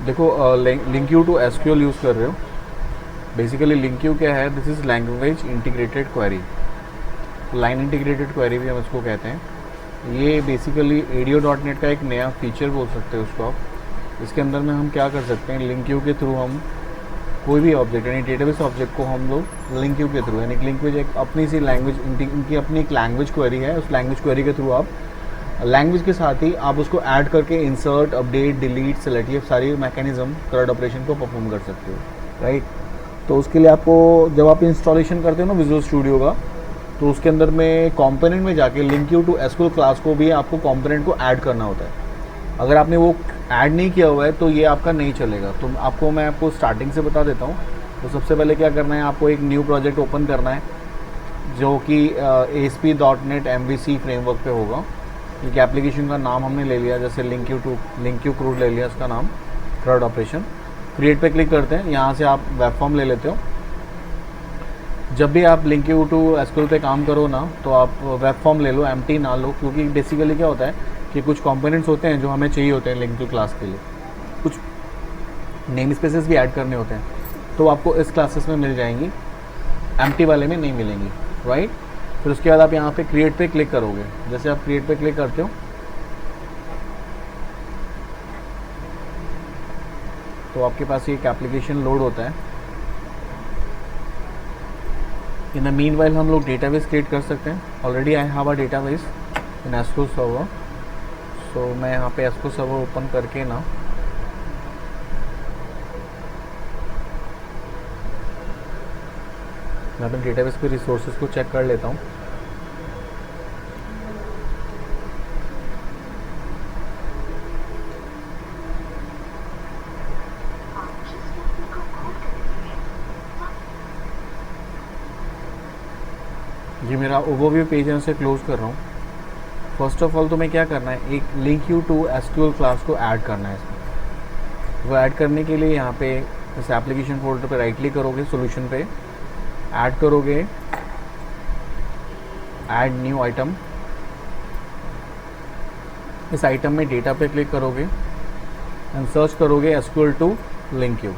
देखो लिंक्यू to SQL use कर रहे हो। बेसिकली लिंक्यू क्या है, this is language integrated query, line integrated query भी हम इसको कहते हैं। ये बेसिकली ADO.NET का एक नया फीचर बोल सकते हो उसको आप। इसके अंदर में हम क्या कर सकते हैं, लिंक्यू के थ्रू हम कोई भी ऑब्जेक्ट यानी डेटाबेस ऑब्जेक्ट को हम लोग लिंक्यू के थ्रू, यानी लिंक्वेज एक अपनी सी लैंग्वेज, इनकी अपनी एक लैंग्वेज क्वेरी है, उस लैंग्वेज क्वेरी के थ्रू आप लैंग्वेज के साथ ही आप उसको ऐड करके इंसर्ट, अपडेट, डिलीट, सेलेक्ट, ये सारी मैकेनिज्म CRUD ऑपरेशन को परफॉर्म कर सकते हो, राइट। तो उसके लिए आपको जब आप इंस्टॉलेशन करते हो ना विजुअल स्टूडियो का, तो उसके अंदर में कंपोनेंट में जाके लिंक्यू टू एसक्यूएल क्लास को भी आपको कंपोनेंट को ऐड करना होता है। अगर आपने वो ऐड नहीं किया हुआ है तो ये आपका नहीं चलेगा। तो मैं आपको स्टार्टिंग से बता देता हूँ। तो सबसे पहले क्या करना है, आपको एक न्यू प्रोजेक्ट ओपन करना है जो कि ASP.NET MVC फ्रेमवर्क पे होगा। क्योंकि एप्लीकेशन का नाम हमने ले लिया, जैसे लिंक्यू क्रूड ले लिया उसका नाम, CRUD ऑपरेशन। क्रिएट पे क्लिक करते हैं, यहाँ से आप वेब फॉर्म ले लेते हो। जब भी आप लिंक्यू टू एसक्यूएल पे काम करो ना, तो आप वेब फॉर्म ले लो, एम्प्टी ना लो, क्योंकि बेसिकली क्या होता है कि कुछ कंपोनेंट्स होते हैं जो हमें चाहिए होते हैं लिंक्यू क्लास के लिए, कुछ नेम स्पेसेस भी ऐड करने होते हैं, तो आपको इस क्लासेस में मिल जाएंगी, एम्प्टी वाले में नहीं मिलेंगी, राइट। फिर उसके बाद आप यहाँ पे क्रिएट पे क्लिक करोगे। जैसे आप क्रिएट पे क्लिक करते हो तो आपके पास एक एप्लीकेशन लोड होता है। इन द मीनवाइल हम लोग डेटाबेस क्रिएट कर सकते हैं। Already I have a database in SQL server, so मैं यहाँ पे एसक्यूएल सर्वर ओपन करके ना मैं अपने डेटाबेस पे रिसोर्सेज को चेक कर लेता हूँ। ये मेरा ओवरव्यू पेज है, उसे क्लोज कर रहा हूँ। फर्स्ट ऑफ ऑल तो मैं क्या करना है, एक लिंक्यू टू एसक्यूएल क्लास को ऐड करना है इसमें। वो ऐड करने के लिए यहाँ पे इस एप्लीकेशन फोल्डर पे राइट क्लिक करोगे, सॉल्यूशन पे ऐड करोगे, ऐड न्यू आइटम। इस आइटम में डेटा पे क्लिक करोगे एंड सर्च करोगे एसक्यूएल टू लिंक्यू।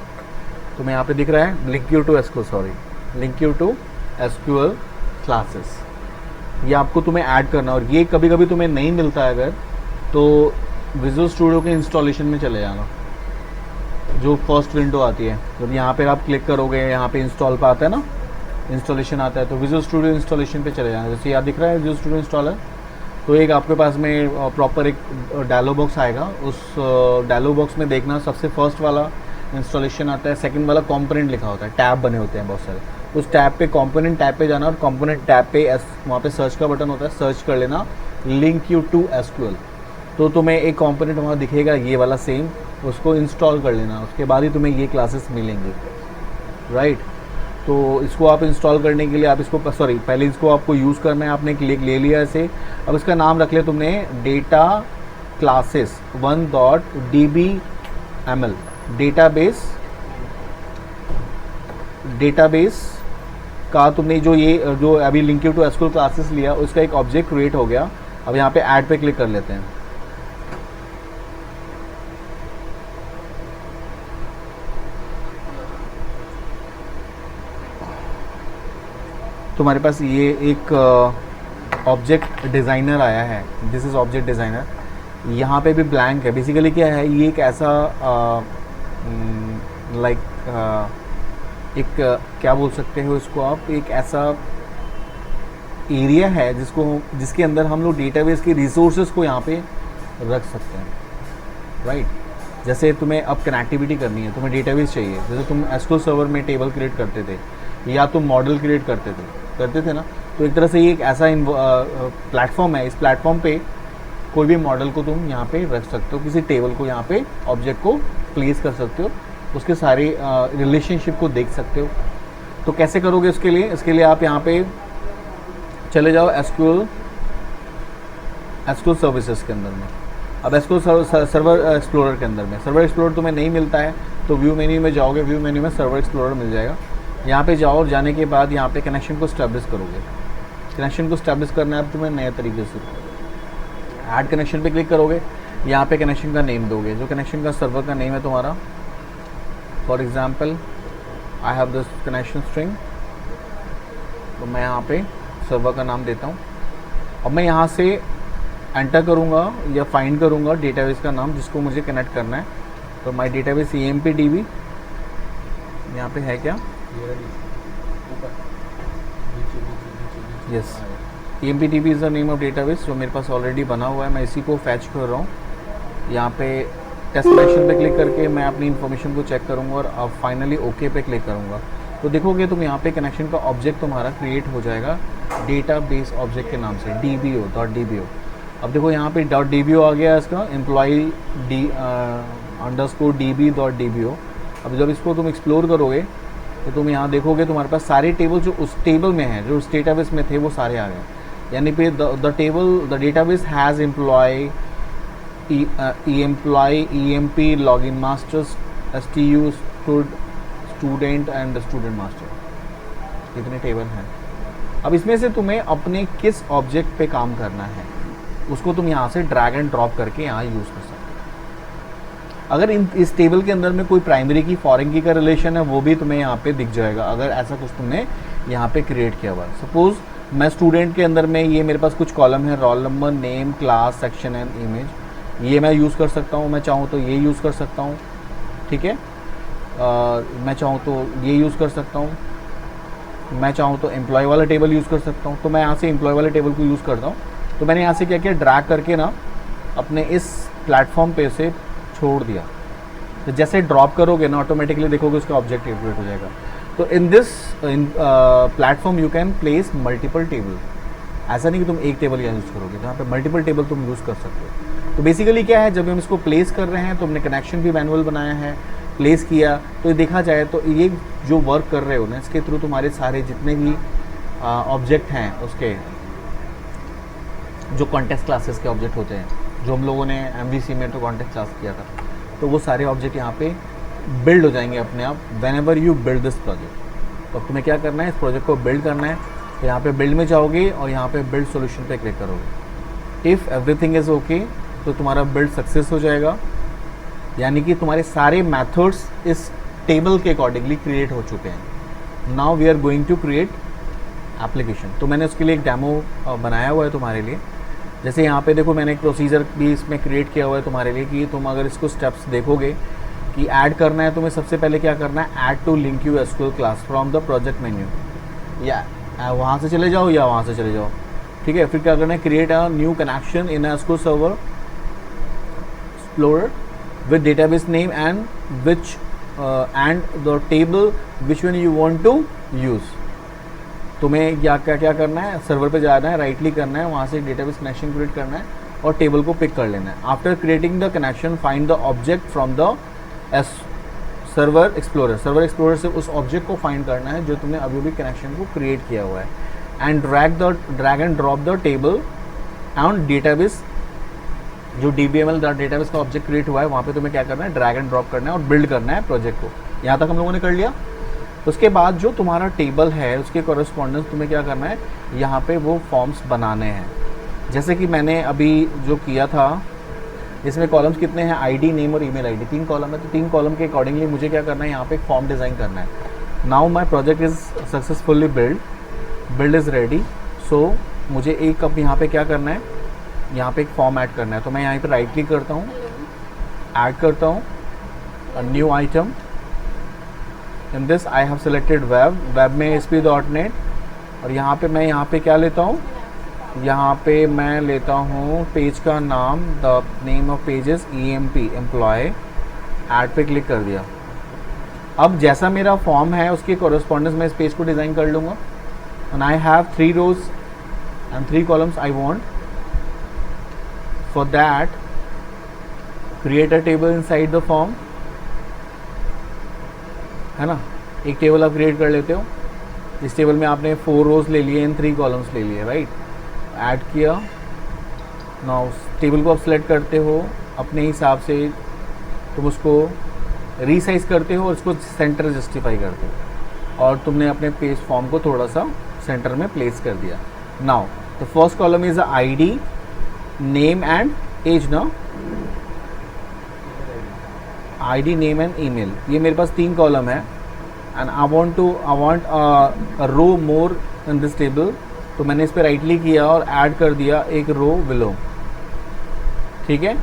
तो मैं यहाँ पे दिख रहा है लिंक्यू टू एसक्यूएल क्लासेस। ये आपको तुम्हें ऐड करना, और ये कभी कभी तुम्हें नहीं मिलता है अगर, तो विजुअल स्टूडियो के इंस्टॉलेशन में चले जाना, जो फर्स्ट विंडो आती है। जब यहाँ पे आप क्लिक करोगे, यहाँ पे इंस्टॉल पे आता है ना, इंस्टॉलेशन आता है, तो विजुअल स्टूडियो इंस्टॉलेशन पे चले जाना। जैसे यहाँ दिख रहा है विजुअल स्टूडियो इंस्टॉलर, तो एक आपके पास में प्रॉपर एक डायलॉग बॉक्स आएगा। उस डायलॉग बॉक्स में देखना, सबसे फर्स्ट वाला इंस्टॉलेशन आता है, सेकंड वाला कंपोनेंट लिखा होता है, टैब बने होते हैं बहुत सारे। उस टैब पे कंपोनेंट टैब पे जाना, और कंपोनेंट टैब पे वहाँ पे सर्च का बटन होता है, सर्च कर लेना लिंक्यू टू एसक्यूएल। तो तुम्हें एक कंपोनेंट वहाँ दिखेगा ये वाला सेम, उसको इंस्टॉल कर लेना, उसके बाद ही तुम्हें ये क्लासेस मिलेंगे, राइट। तो इसको आप इंस्टॉल करने के लिए आप इसको पहले इसको आपको यूज़ करना है। आपने क्लिक ले लिया इसे, अब इसका नाम रख लिया तुमने डेटा क्लासेस 1.dbml, डेटाबेस का तुमने जो अभी लिंक्यू टू एसक्यूएल क्लासेस लिया, उसका एक ऑब्जेक्ट क्रिएट हो गया। अब यहाँ पे ऐड पे क्लिक कर लेते हैं। तुम्हारे पास ये एक ऑब्जेक्ट डिज़ाइनर आया है, दिस इज़ ऑब्जेक्ट डिज़ाइनर। यहाँ पे भी ब्लैंक है। बेसिकली क्या है, ये एक ऐसा क्या बोल सकते हो इसको आप, एक ऐसा एरिया है जिसके अंदर हम लोग डेटाबेस के रिसोर्सेज को यहाँ पे रख सकते हैं, राइट। जैसे तुम्हें अब कनेक्टिविटी करनी है, तुम्हें डेटाबेस चाहिए, जैसे तुम एसक्यूएल सर्वर में टेबल क्रिएट करते थे या तुम मॉडल क्रिएट करते थे ना, तो एक तरह से ये एक ऐसा प्लेटफॉर्म है। इस प्लेटफॉर्म पे कोई भी मॉडल को तुम यहाँ पे रख सकते हो, किसी टेबल को यहाँ पे ऑब्जेक्ट को प्लेस कर सकते हो, उसके सारे रिलेशनशिप को देख सकते हो। तो कैसे करोगे इसके लिए आप यहाँ पे चले जाओ एसक्यूएल सर्विसेज के अंदर में। अब एसक्यूएल सर्वर एक्सप्लोरर के अंदर में, सर्वर एक्सप्लोरर तुम्हें नहीं मिलता है तो व्यू मेन्यू में जाओगे, व्यू मेन्यू में सर्वर एक्सप्लोरर मिल जाएगा। यहाँ पे जाओ, जाने के बाद यहाँ पे कनेक्शन को स्टैब्लिश करोगे। कनेक्शन को स्टैब्लिश करना है अब तुम्हें नए तरीके से। ऐड कनेक्शन पे क्लिक करोगे, यहाँ पे कनेक्शन का नेम दोगे, जो कनेक्शन का सर्वर का नेम है तुम्हारा for example I have this connection string, तो मैं यहाँ पे सर्वर का नाम देता हूँ। अब मैं यहाँ से एंटर करूँगा या फाइंड करूँगा डेटाबेस का नाम जिसको मुझे कनेक्ट करना है। तो माई डेटाबेस EMPDB यहाँ पे है क्या? Yes, EMPDB is the name of database जो मेरे पास ऑलरेडी बना हुआ है। मैं इसी को फैच कर रहा हूँ। यहाँ पे टेस्ट कनेक्शन पे क्लिक करके मैं अपनी इन्फॉर्मेशन को चेक करूँगा और अब फाइनली ओके पे क्लिक करूँगा। तो देखोगे तुम यहाँ पे कनेक्शन का ऑब्जेक्ट तुम्हारा क्रिएट हो जाएगा डेटाबेस ऑब्जेक्ट के नाम से DBO. अब देखो यहाँ पे .dbo आ गया इसका, एम्प्लॉई _db.dbo। अब जब इसको तुम एक्सप्लोर करोगे तो तुम यहाँ देखोगे तुम्हारे पास सारे टेबल जो उस टेबल में हैं, जो उस डेटाबेस में थे, वो सारे आ गए। यानी पे the database has employ EMP login masters STU student and student master, इतने टेबल हैं। अब इसमें से तुम्हें अपने किस ऑब्जेक्ट पे काम करना है उसको तुम यहाँ से ड्रैग एंड ड्रॉप करके यहाँ यूज़ कर सकते हो। अगर इस टेबल के अंदर में कोई प्राइमरी की फॉरेन की का रिलेशन है वो भी तुम्हें यहाँ पे दिख जाएगा, अगर ऐसा कुछ तुमने यहाँ पे क्रिएट किया हुआ है। सपोज मैं स्टूडेंट के अंदर में ये मेरे पास कुछ कॉलम है, roll number, name, class, section and image, ये मैं यूज़ कर सकता हूँ। मैं चाहूँ तो ये यूज़ कर सकता हूँ, ठीक है। मैं चाहूँ तो ये यूज़ कर सकता हूँ। मैं चाहूँ तो एम्प्लॉय वाला टेबल यूज़ कर सकता हूँ। तो मैं यहाँ से एम्प्लॉय वाले टेबल को यूज़ करता हूँ। तो मैंने यहाँ से क्या किया, ड्रैग करके ना अपने इस प्लेटफॉर्म पे से छोड़ दिया। तो जैसे ड्रॉप करोगे ना ऑटोमेटिकली देखोगे उसका ऑब्जेक्ट क्रिएट हो जाएगा। तो in this platform you can place multiple table. ऐसा नहीं कि तुम एक टेबल यहाँ यूज़ करोगे, जहाँ पे मल्टीपल टेबल तुम यूज़ कर सकते हो। तो बेसिकली क्या है, जब हम इसको प्लेस कर रहे हैं तो हमने कनेक्शन भी मैनुअल बनाया है, प्लेस किया। तो देखा जाए तो ये जो वर्क कर रहे हो ना, इसके थ्रू तुम्हारे सारे जितने भी ऑब्जेक्ट हैं उसके जो कॉन्टेक्स्ट क्लासेस के ऑब्जेक्ट होते हैं, जो हम लोगों ने MVC में तो कॉन्टेक्स्ट क्लास किया था, तो वो सारे ऑब्जेक्ट यहाँ पे बिल्ड हो जाएंगे अपने आप when ever you build this project. तो तुम्हें क्या करना है, इस प्रोजेक्ट को बिल्ड करना है। तो यहाँ पे बिल्ड में जाओगे और यहाँ पे बिल्ड सॉल्यूशन पे क्लिक करोगे। इफ़ एवरीथिंग इज़ ओके तो तुम्हारा बिल्ड सक्सेस हो जाएगा, यानी कि तुम्हारे सारे मेथड्स इस टेबल के अकॉर्डिंगली क्रिएट हो चुके हैं। Now we are going to create application. तो मैंने उसके लिए एक डेमो बनाया हुआ है तुम्हारे लिए। जैसे यहाँ पे देखो मैंने एक प्रोसीजर भी इसमें क्रिएट किया हुआ है तुम्हारे लिए कि तुम अगर इसको स्टेप्स देखोगे कि ऐड करना है, तुम्हें सबसे पहले क्या करना है, add to LINQ SQL class from the project menu, या वहाँ से चले जाओ या वहाँ से चले जाओ, ठीक है। फिर क्या करना है, create a new connection in SQL server explorer with database name and the table which one you want to use। तुम्हें क्या करना है, सर्वर पे जाना है, राइट क्लिक करना है, वहाँ से डेटाबेस कनेक्शन क्रिएट करना है और टेबल को पिक कर लेना है। After creating the connection find the object from the server explorer से उस ऑब्जेक्ट को फाइंड करना है जो तुमने अभी भी कनेक्शन को क्रिएट किया हुआ है, and drag and drop the table and database, जो DBML डेटाबेस का ऑब्जेक्ट क्रिएट हुआ है वहाँ पे तुम्हें क्या करना है, ड्रैग एंड ड्रॉप करना है और बिल्ड करना है प्रोजेक्ट को। यहाँ तक हम लोगों ने कर लिया। उसके बाद जो तुम्हारा टेबल है उसके कॉरेस्पॉन्डेंस तुम्हें क्या करना है, यहाँ पे वो फॉर्म्स बनाने हैं। जैसे कि मैंने अभी जो किया था, इसमें कॉलम्स कितने हैं, ID, नेम और ईमेल ID, 3 कॉलम है। तो 3 कॉलम के अकॉर्डिंगली मुझे क्या करना है, यहाँ पे एक फॉर्म डिज़ाइन करना है। Now my project is successfully build is ready. So मुझे एक अब यहाँ पे क्या करना है, यहाँ पे एक फॉर्म ऐड करना है। तो मैं यहाँ पे राइट क्लिक करता हूँ, ऐड करता हूँ new item. In this I have selected web में ASP.NET, और यहाँ पे क्या लेता हूँ, यहाँ पे मैं लेता हूँ पेज का नाम, the name of pages EMP employ, add पे क्लिक कर दिया। अब जैसा मेरा फॉर्म है उसके कॉरेस्पॉन्डेंस मैं इस पेज को डिज़ाइन कर लूँगा। And I have 3 rows and 3 columns I want. For that, create a table inside the form, है ना। एक टेबल आप क्रिएट कर लेते हो। इस टेबल में आपने 4 rows ले लिए एंड 3 columns ले लिए, राइट। ऐड किया। नाउ उस टेबल को आप सेलेक्ट करते हो अपने हिसाब से, तुम उसको रीसाइज करते हो और उसको सेंटर जस्टिफाई करते हो, और तुमने अपने पेज फॉर्म को थोड़ा सा सेंटर में प्लेस कर दिया। Now the first column is ID, name and age ना, आईडी, नेम एंड ईमेल, ये मेरे पास 3 कॉलम है and I want a row more in this table. तो मैंने इस पर राइट क्लिक किया और ऐड कर दिया एक रो बिलो। ठीक है,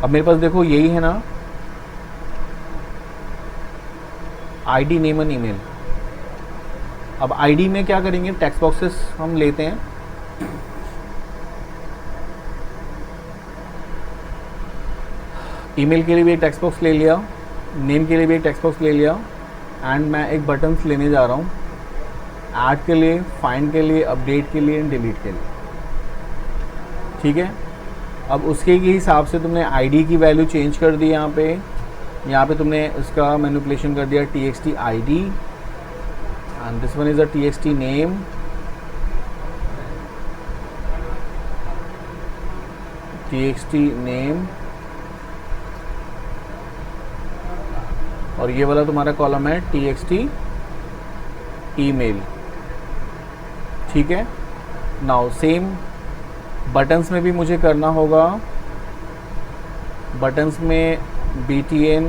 अब मेरे पास देखो यही है ना, आईडी, नेम एंड ईमेल। अब आईडी में क्या करेंगे, टेक्स्ट बॉक्सेस हम लेते हैं। ईमेल के लिए भी एक टेक्स्ट बॉक्स ले लिया, नेम के लिए भी एक टेक्स्ट बॉक्स ले लिया एंड मैं एक बटन्स लेने जा रहा हूँ ऐड के लिए, फाइंड के लिए, अपडेट के लिए एंड डिलीट के लिए। ठीक है, अब उसके के हिसाब से तुमने आईडी की वैल्यू चेंज कर दी। यहाँ पे तुमने इसका मैनिपुलेशन कर दिया txt id and this one is a txt name, और ये वाला तुम्हारा कॉलम है txt ईमेल। ठीक है, नाउ सेम बटन्स में भी मुझे करना होगा। बटन्स में btn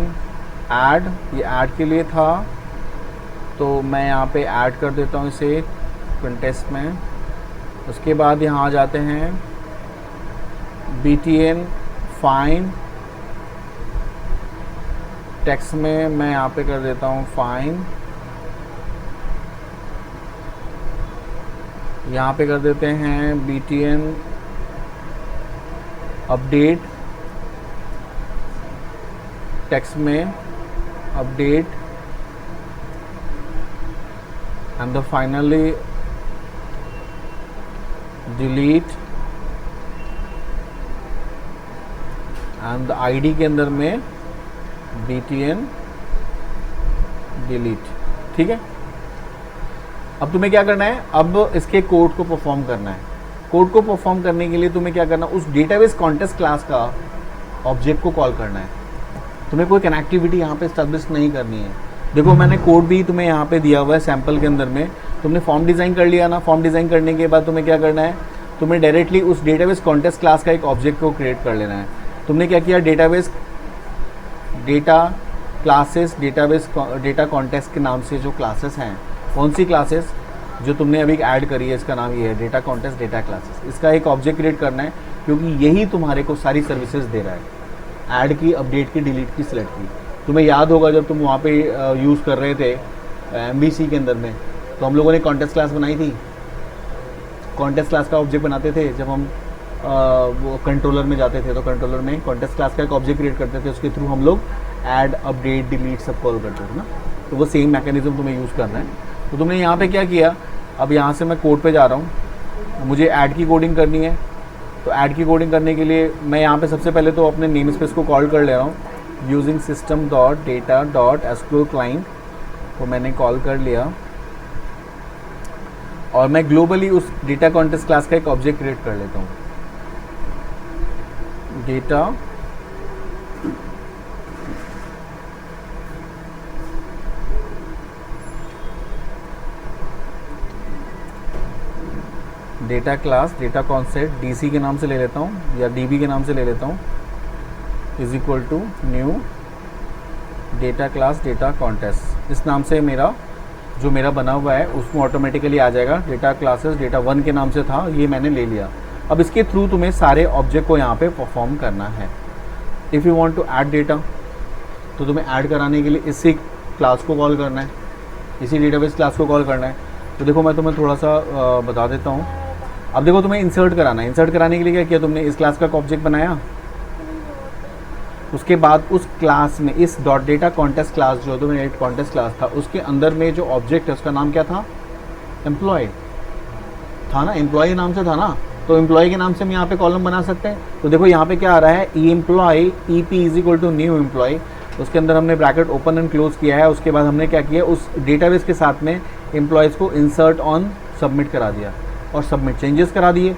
ऐड, ये ऐड के लिए था तो मैं यहाँ पे ऐड कर देता हूँ इसे कंटेस्ट में। उसके बाद यहाँ आ जाते हैं btn फाइंड, टेक्स्ट में मैं यहाँ पे कर देता हूँ फाइंड, यहाँ पे कर देते हैं btn अपडेट, टेक्स्ट में update and the finally delete and the ID के अंदर में btn डिलीट। ठीक है, अब तुम्हें क्या करना है, अब इसके कोड को परफॉर्म करना है। कोड को परफॉर्म करने के लिए तुम्हें क्या करना है, उस डेटाबेस कॉन्टेस्ट क्लास का ऑब्जेक्ट को कॉल करना है। तुम्हें कोई कनेक्टिविटी यहाँ पे एस्टेब्लिश नहीं करनी है। देखो मैंने कोड भी तुम्हें यहाँ पे दिया हुआ है सैम्पल के अंदर में। तुमने फॉर्म डिज़ाइन कर लिया ना, फॉर्म डिज़ाइन करने के बाद तुम्हें क्या करना है, तुम्हें डायरेक्टली उस डेटाबेस कॉन्टेस्ट क्लास का एक ऑब्जेक्ट को क्रिएट कर लेना है। तुमने क्या किया, database data classes, data contest के नाम से जो क्लासेस हैं, कौन सी क्लासेस जो तुमने अभी ऐड करी है, इसका नाम ये है डेटा कॉन्टेस्ट डेटा क्लासेस। इसका एक ऑब्जेक्ट क्रिएट करना है क्योंकि यही तुम्हारे को सारी सर्विसेज दे रहा है, ऐड की, अपडेट की, डिलीट की, सिलेक्ट की। तुम्हें याद होगा जब तुम वहाँ पे यूज़ कर रहे थे MVC के अंदर में, तो हम लोगों ने कॉन्टेस्ट क्लास बनाई थी। कॉन्टेस्ट क्लास का ऑब्जेक्ट बनाते थे जब हम वो कंट्रोलर में जाते थे, तो कंट्रोलर में कॉन्टेस्ट क्लास का एक ऑब्जेक्ट क्रिएट करते थे, उसके थ्रू हम लोग ऐड, अपडेट, डिलीट सब कॉल करते थे ना। तो वो सेम मैकेनिज्म तुम्हें यूज़ करना है। तो तुमने यहाँ पे क्या किया, अब यहाँ से मैं कोड पे जा रहा हूँ, मुझे ऐड की कोडिंग करनी है। तो ऐड की कोडिंग करने के लिए मैं यहाँ पे सबसे पहले तो अपने नेम स्पेस को कॉल कर ले रहा हूँ यूजिंग system.data.sql क्लाइंट को मैंने कॉल कर लिया और मैं ग्लोबली उस डेटा कॉन्टेस्ट क्लास का एक ऑब्जेक्ट क्रिएट कर लेता हूँ। Data class, data concept DC के नाम से ले लेता हूँ या DB के नाम से ले लेता हूँ, is equal to new data class data context. इस नाम से मेरा जो मेरा बना हुआ है उसमें ऑटोमेटिकली आ जाएगा। डेटा क्लासेस डेटा 1 के नाम से था, ये मैंने ले लिया। अब इसके थ्रू तुम्हें सारे ऑब्जेक्ट को यहाँ पे परफॉर्म करना है। If you want to add data, तो तुम्हें ऐड कराने के लिए इसी क्लास को कॉल करना है, इसी डेटाबेस क्लास को कॉल करना है। तो देखो मैं तुम्हें थोड़ा सा बता देता हूँ। अब देखो तुम्हें इंसर्ट कराना है। इंसर्ट कराने के लिए क्या किया तुमने, इस क्लास का ऑब्जेक्ट बनाया, उसके बाद उस क्लास में इस डॉट डेटा कॉन्टेस्ट क्लास जो तुम्हें कॉन्टेस्ट क्लास था उसके अंदर में जो ऑब्जेक्ट है उसका नाम क्या था, एम्प्लॉय था ना, एम्प्लॉय नाम से था ना। तो एम्प्लॉय के नाम से हम यहाँ पे कॉलम बना सकते हैं। तो देखो यहाँ पे क्या आ रहा है, E employ EP is equal to new employ. उसके अंदर हमने ब्रैकेट ओपन एंड क्लोज किया है। उसके बाद हमने क्या किया, उस डेटाबेस के साथ में एम्प्लॉयज़ को इंसर्ट ऑन सबमिट करा दिया और सबमिट चेंजेस करा दिए।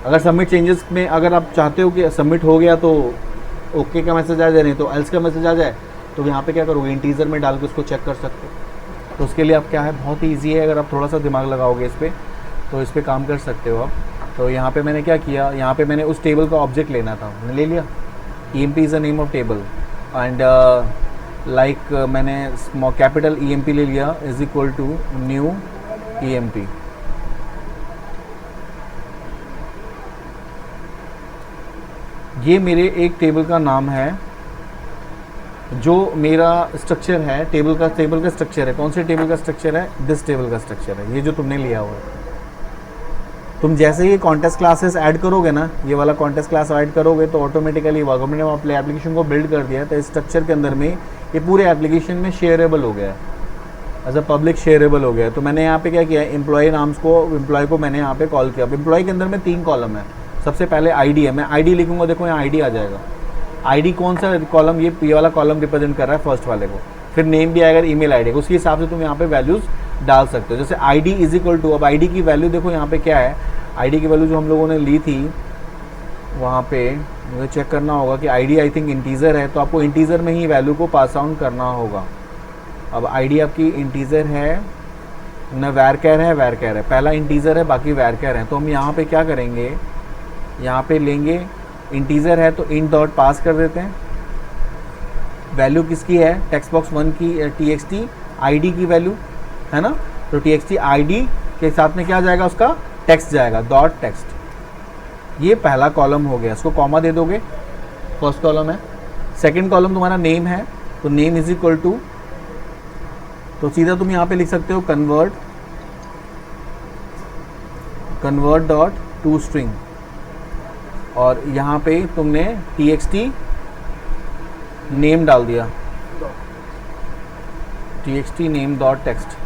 अगर सबमिट चेंजेस में अगर आप चाहते हो कि सबमिट हो गया तो ओके का मैसेज आ जाए, नहीं तो एल्स का मैसेज आ जाए, तो यहाँ पे क्या करोगे, इंटीजर में डाल के उसको चेक कर सकते हो। तो उसके लिए आप क्या है, बहुत ही ईजी है। अगर आप थोड़ा सा दिमाग लगाओगे इस पर तो इस पर काम कर सकते हो आप। तो यहाँ पे मैंने क्या किया, यहाँ पे मैंने उस टेबल का ऑब्जेक्ट लेना था, मैंने ले लिया। EMP is a name of table. And like मैंने कैपिटल EMP ले लिया is equal to new EMP। ये मेरे एक टेबल का नाम है, जो मेरा स्ट्रक्चर है टेबल का स्ट्रक्चर है। कौन से टेबल का स्ट्रक्चर है? दिस टेबल का स्ट्रक्चर है, ये जो तुमने लिया हुआ है। तुम जैसे ही कॉन्टेस्ट क्लासेस ऐड करोगे ना, ये वाला कॉन्टेस्ट क्लास ऐड करोगे तो ऑटोमेटिकली गवर्नमेंट ने अपने एप्लीकेशन को बिल्ड कर दिया है, तो इस स्ट्रक्चर के अंदर में ये पूरे एप्लीकेशन में शेयरेबल हो गया है, एज अ पब्लिक शेयरेबल हो गया है। तो मैंने यहाँ पे क्या किया, एम्प्लॉय नाम्स को, एम्प्लॉय को मैंने यहाँ पे कॉल किया। एम्प्लॉय के अंदर में 3 कॉलम है। सबसे पहले ID है, मैं ID लिखूंगा, देखो यहाँ ID आ जाएगा। ID कौन सा कॉलम? ये वाला कॉलम रिप्रेजेंट कर रहा है फर्स्ट वाले को। फिर नेम भी आएगा, ईमेल ID को, उसके हिसाब से तुम यहाँ पे वैल्यूज डाल सकते हो। जैसे ID इज इक्वल टू, अब ID की वैल्यू देखो यहाँ पे क्या है, ID की वैल्यू जो हम लोगों ने ली थी वहाँ पे मुझे चेक करना होगा कि ID आई थिंक इंटीजर है, तो आपको इंटीजर में ही वैल्यू को पास ऑन करना होगा। अब ID आपकी इंटीजर है न वैरकैर है, वैरकैर है, पहला इंटीजर है बाकी वैरकैर है। तो हम यहाँ पे क्या करेंगे, यहाँ पे लेंगे इंटीजर है तो int डॉट पास कर देते हैं। वैल्यू किसकी है? टेक्स्ट बॉक्स 1 की txt ID की वैल्यू है ना, तो txt ID के साथ में क्या जाएगा, उसका टेक्स्ट जाएगा, डॉट टेक्स्ट। ये पहला कॉलम हो गया, इसको कॉमा दे दोगे, फर्स्ट कॉलम है। सेकंड कॉलम तुम्हारा नेम है, तो नेम इज इक्वल टू, तो सीधा तुम यहाँ पे लिख सकते हो कन्वर्ट डॉट टू स्ट्रिंग, और यहाँ पे तुमने txt नेम डाल दिया, txt name dot text.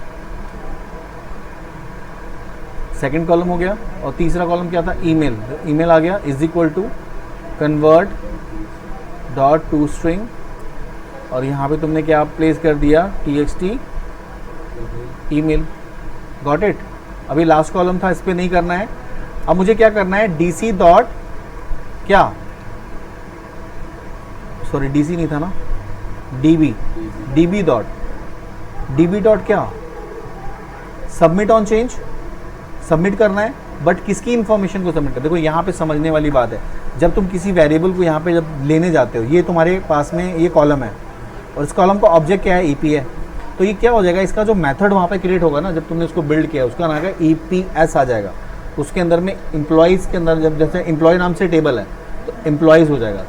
Second column हो गया, और तीसरा कॉलम क्या था? ईमेल। ईमेल आ गया, is equal to convert dot to string, और यहाँ पे तुमने क्या प्लेस कर दिया, txt ईमेल। Got it. अभी लास्ट कॉलम था, इस पर नहीं करना है। अब मुझे क्या करना है, dc डॉट क्या, सॉरी dc नहीं था ना, db डॉट क्या, सबमिट ऑन चेंज, सबमिट करना है। बट किसकी इंफॉर्मेशन को सबमिट कर, देखो यहाँ पे समझने वाली बात है, जब तुम किसी वेरिएबल को यहाँ पे जब लेने जाते हो, ये तुम्हारे पास में ये कॉलम है, और इस कॉलम का ऑब्जेक्ट क्या है, EP है, तो ये क्या हो जाएगा, इसका जो मेथड वहाँ पे क्रिएट होगा ना, जब तुमने इसको बिल्ड किया, उसका नाम है EPS आ जाएगा। उसके अंदर में एम्प्लॉयज़ के अंदर, जब जैसे एम्प्लॉय नाम से टेबल है तो एम्प्लॉयज़ हो जाएगा,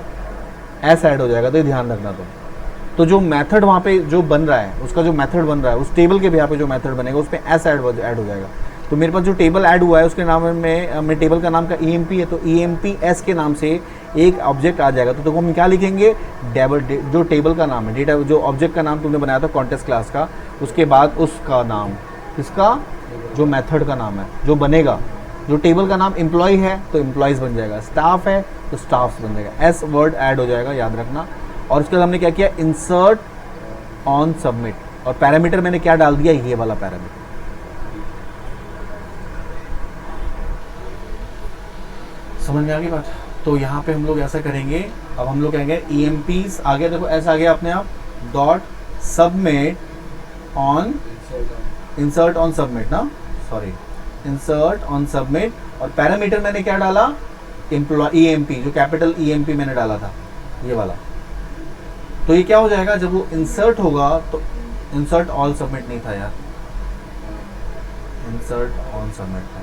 एस ऐड हो जाएगा, तो ये ध्यान रखना तुम। तो जो मेथड वहाँ पे जो बन रहा है, उसका जो मेथड बन रहा है, उस टेबल के यहाँ पे जो मेथड बनेगा, उस पर एस ऐड हो जाएगा। तो मेरे पास जो टेबल ऐड हुआ है उसके नाम में, मेरे टेबल का नाम का EMP है, तो EMPS के नाम से एक ऑब्जेक्ट आ जाएगा। तो देखो हम क्या लिखेंगे, जो टेबल का नाम है, डेटा जो ऑब्जेक्ट का नाम तुमने बनाया था कॉन्टेस्ट क्लास का, उसके बाद उसका नाम, इसका जो मेथड का नाम है जो बनेगा। जो टेबल का नाम एम्प्लॉय है तो एम्प्लॉयज़ बन जाएगा, स्टाफ है तो स्टाफ्स बन जाएगा, एस वर्ड ऐड हो जाएगा, याद रखना। और उसके बाद हमने क्या किया, इंसर्ट ऑन सबमिट, और पैरामीटर मैंने क्या डाल दिया, ये वाला पैरामीटर। समझ में आ गई बात? तो यहाँ पे हम लोग ऐसा करेंगे, अब हम लोग कहेंगे EMPs आ गया, देखो ऐसा आ गया अपने आप, dot submit on, insert on submit ना, सॉरी, इंसर्ट ऑन सबमिट, और पैरामीटर मैंने क्या डाला, EMP, जो कैपिटल EMP मैंने डाला था, ये वाला। तो ये क्या हो जाएगा, जब वो इंसर्ट होगा, तो इंसर्ट ऑल सबमिट नहीं था यार, इंसर्ट ऑन सबमिट था,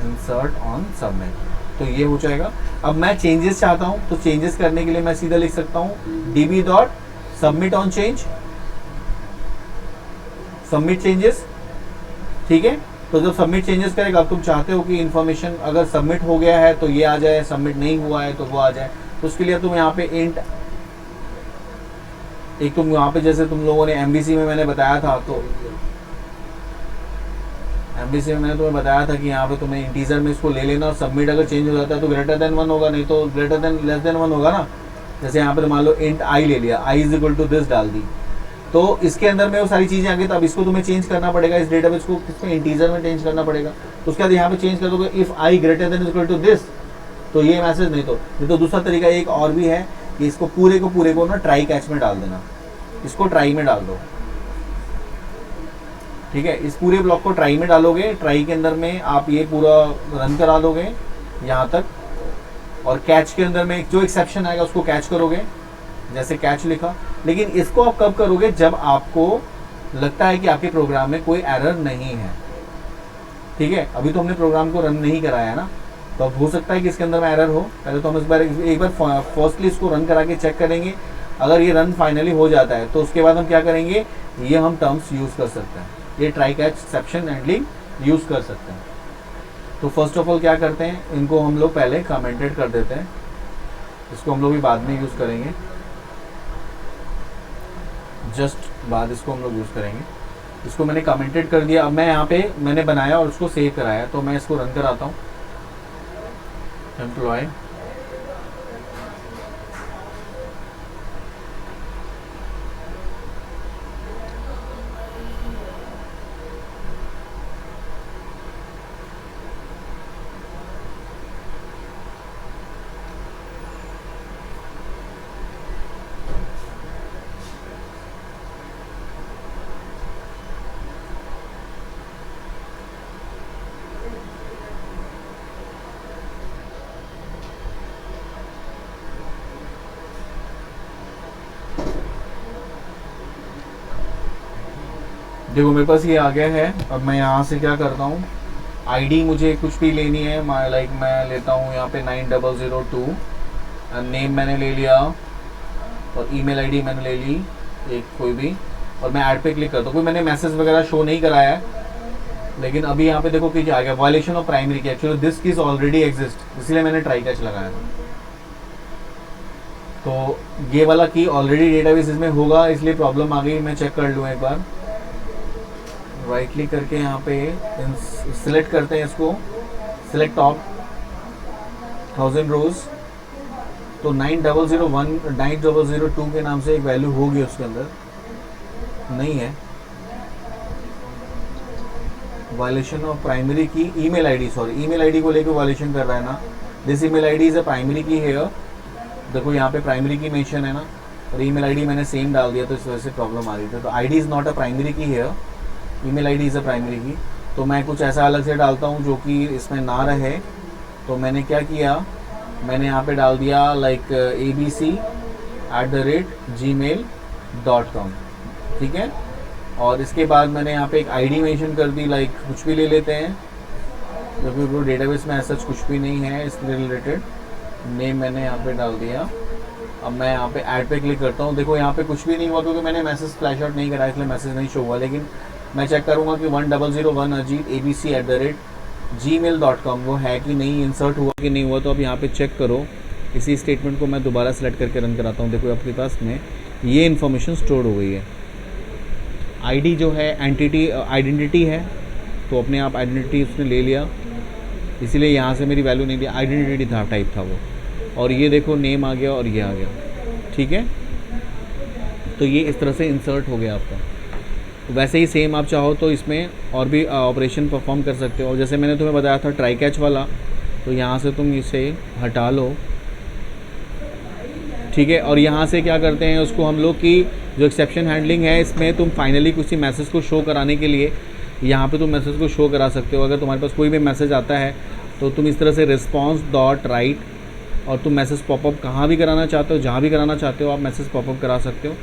इंसर्ट ऑन सबमिट, तो ये हो जाएगा। अब मैं चेंजेस चाहता हूं, तो चेंजेस करने के लिए मैं सीधा लिख सकता हूं db dot submit on change, submit changes, ठीक है। तो जब सबमिट चेंजेस करेगा, अब तुम चाहते हो कि इन्फॉर्मेशन अगर सबमिट हो गया है तो ये आ जाए, सबमिट नहीं हुआ है तो वो आ जाए, तो उसके लिए तुम यहाँ पे इंट, एक तुम यहाँ पे जैसे तुम लोगों ने MVC में मैंने बताया था, तो MVC में मैंने तुम्हें बताया था कि यहाँ पे तुम्हें इंटीजर में इसको ले लेना, और सबमिट अगर चेंज हो जाता है तो ग्रेटर देन 1 होगा, नहीं तो ग्रेटर देन लेस देन 1 होगा ना। जैसे यहाँ पे मान लो इंट I ले लिया, I is equal to this डाल दी, तो इसके अंदर में वो सारी चीज़ें आ गई, तो अब इसको तुम्हें चेंज करना पड़ेगा, इस डेटाबेस को किसमें, इंटीजर में चेंज करना पड़ेगा। तो उसके बाद यहाँ पे चेंज कर दोगे if I greater than equal to this, तो ये मैसेज नहीं तो दूसरा तरीका एक और भी है कि इसको पूरे को ना ट्राई कैच में डाल देना, इसको ट्राई में डाल दो, ठीक है। इस पूरे ब्लॉक को ट्राई में डालोगे, ट्राई के अंदर में आप ये पूरा रन करा दोगे यहाँ तक, और कैच के अंदर में जो एक्सेप्शन आएगा उसको कैच करोगे, जैसे कैच लिखा। लेकिन इसको आप कब करोगे, जब आपको लगता है कि आपके प्रोग्राम में कोई एरर नहीं है। ठीक है, अभी तो हमने प्रोग्राम को रन नहीं कराया है ना, तो अब हो सकता है कि इसके अंदर में एरर हो। पहले तो हम एक बार फर्स्टली इसको रन करा के चेक करेंगे। अगर ये रन फाइनली हो जाता है तो उसके बाद हम क्या करेंगे, ये हम टर्म्स यूज़ कर सकते हैं, ये try catch exception handling use कर सकते हैं। तो फर्स्ट ऑफ ऑल क्या करते हैं, इनको हम लोग पहले कमेंटेड कर देते हैं, इसको हम लोग भी बाद में यूज़ करेंगे, जस्ट बाद इसको हम लोग यूज़ करेंगे। इसको मैंने कमेंटेड कर दिया। अब मैं यहाँ पे मैंने बनाया और उसको सेव कराया, तो मैं इसको रन कराता हूँ। एम्प्लॉय देखो मेरे पास ये आ गया है। अब मैं यहाँ से क्या करता हूँ, आईडी मुझे कुछ भी लेनी है, लाइक मैं लेता हूँ यहाँ पे 9002, नेम मैंने ले लिया और ईमेल आईडी मैंने ले ली एक कोई भी, और मैं ऐड पे क्लिक करता हूँ। कोई मैंने मैसेज वगैरह शो नहीं कराया है, लेकिन अभी यहाँ पे देखो कि क्या आ गया, वायलेशन ऑफ प्राइमरी की। Actually this keys already exist, इसलिए मैंने ट्राई कैच लगाया था। तो ये वाला की ऑलरेडी डेटाबेस में होगा, इसलिए प्रॉब्लम आ गई। मैं चेक कर लूँ एक बार, राइट क्लिक करके यहाँ पे सिलेक्ट करते हैं इसको, सिलेक्ट टॉप 1000 रोज। तो 9002 के नाम से एक वैल्यू होगी, उसके अंदर नहीं है। वायलेशन ऑफ प्राइमरी की email ID, sorry email ID को लेकर वायलेशन कर रहा है ना। This email ID is a primary key hair, देखो यहाँ पे प्राइमरी की मेंशन है ना, और ईमेल आईडी मैंने सेम डाल दिया, तो इस वजह से प्रॉब्लम आ रही थी। तो ID is not a primary key here, email ID is a primary key. तो मैं कुछ ऐसा अलग से डालता हूँ जो कि इसमें ना रहे। तो मैंने क्या किया, मैंने यहाँ पे डाल दिया लाइक abc@gmail.com, ठीक है। और इसके बाद मैंने यहाँ पे एक आईडी मेंशन कर दी, लाइक कुछ भी ले लेते हैं, क्योंकि डेटाबेस में ऐसा कुछ भी नहीं है इसके रिलेटेड। नेम मैंने यहाँ पे डाल दिया। अब मैं यहाँ पे ऐड पे क्लिक करता हूँ। देखो यहाँ पे कुछ भी नहीं हुआ, क्योंकि मैंने मैसेज फ्लैश आउट नहीं कराया, इसलिए मैसेज नहीं शो हुआ। लेकिन मैं चेक करूँगा कि 1001 अजीत abc@gmail.com वो है कि नहीं, इंसर्ट हुआ कि नहीं हुआ। तो अब यहाँ पे चेक करो, इसी स्टेटमेंट को मैं दोबारा सेलेक्ट करके रन कराता हूँ। देखो आपके पास में ये इन्फॉर्मेशन स्टोर हो गई है। आईडी जो है एंटिटी आइडेंटिटी है, तो अपने आप आइडेंटिटी उसने ले लिया, इसीलिए यहाँ से मेरी वैल्यू नहीं दी, आइडेंटिटी था टाइप था वो। और ये देखो नेम आ गया और ये आ गया, ठीक है। तो ये इस तरह से इंसर्ट हो गया आपका। वैसे ही सेम आप चाहो तो इसमें और भी ऑपरेशन परफॉर्म कर सकते हो। और जैसे मैंने तुम्हें बताया था ट्राई कैच वाला, तो यहाँ से तुम इसे हटा लो, ठीक है। और यहाँ से क्या करते हैं उसको हम लोग की जो एक्सेप्शन हैंडलिंग है, इसमें तुम फाइनली किसी मैसेज को शो कराने के लिए यहाँ पे तुम मैसेज को शो करा सकते हो। अगर तुम्हारे पास कोई भी मैसेज आता है तो तुम इस तरह से response.write, और तुम मैसेज पॉपअप कहाँ भी कराना चाहते हो, जहाँ भी कराना चाहते हो आप मैसेज पॉपअप करा सकते हो।